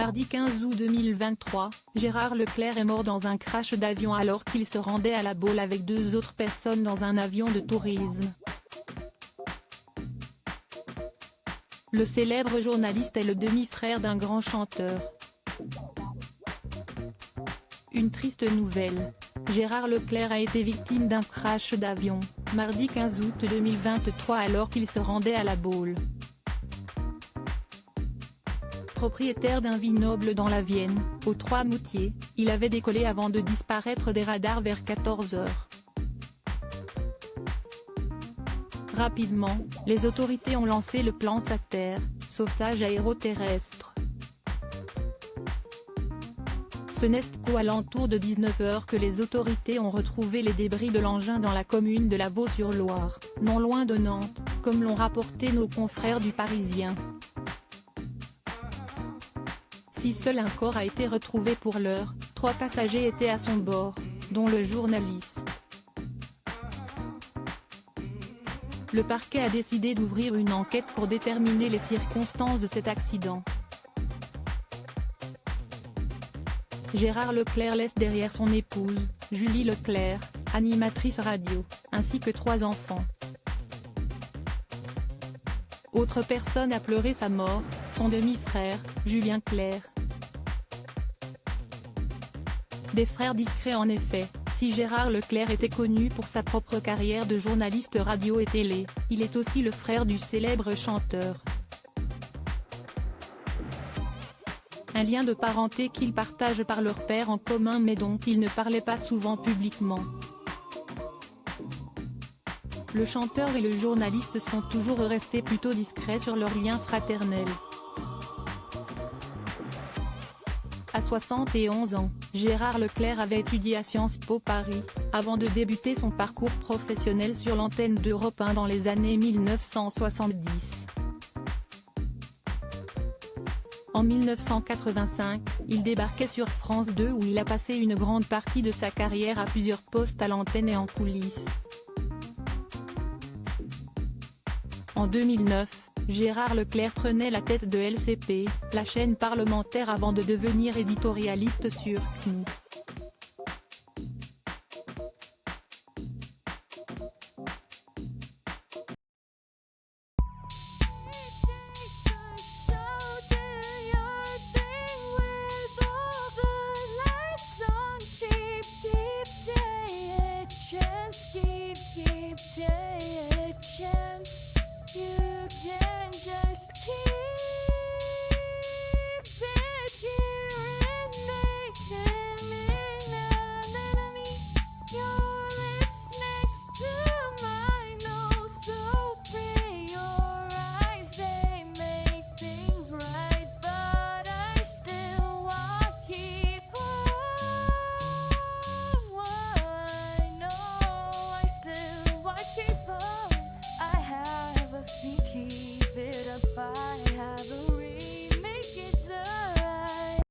Mardi 15 août 2023, Gérard Leclerc est mort dans un crash d'avion alors qu'il se rendait à La Baule avec 2 autres personnes dans un avion de tourisme. Le célèbre journaliste est le demi-frère d'un grand chanteur. Une triste nouvelle. Gérard Leclerc a été victime d'un crash d'avion, mardi 15 août 2023 alors qu'il se rendait à La Baule. Propriétaire d'un vignoble dans la Vienne, aux Trois-Moutiers, il avait décollé avant de disparaître des radars vers 14 h. Rapidement, les autorités ont lancé le plan SATER, sauvetage aéroterrestre. Ce n'est qu'aux alentours de 19 h que les autorités ont retrouvé les débris de l'engin dans la commune de Lavaux-sur-Loire, non loin de Nantes, comme l'ont rapporté nos confrères du Parisien. Si seul un corps a été retrouvé pour l'heure, 3 passagers étaient à son bord, dont le journaliste. Le parquet a décidé d'ouvrir une enquête pour déterminer les circonstances de cet accident. Gérard Leclerc laisse derrière son épouse, Julie Leclerc, animatrice radio, ainsi que 3 enfants. Autre personne a pleuré sa mort, son demi-frère, Julien Clerc. Des frères discrets en effet, si Gérard Leclerc était connu pour sa propre carrière de journaliste radio et télé, il est aussi le frère du célèbre chanteur. Un lien de parenté qu'ils partagent par leur père en commun mais dont ils ne parlaient pas souvent publiquement. Le chanteur et le journaliste sont toujours restés plutôt discrets sur leur lien fraternel. À 71 ans, Gérard Leclerc avait étudié à Sciences Po Paris, avant de débuter son parcours professionnel sur l'antenne d'Europe 1 dans les années 1970. En 1985, il débarquait sur France 2 où il a passé une grande partie de sa carrière à plusieurs postes à l'antenne et en coulisses. En 2009, Gérard Leclerc prenait la tête de LCP, la chaîne parlementaire avant de devenir éditorialiste sur CNews. Keep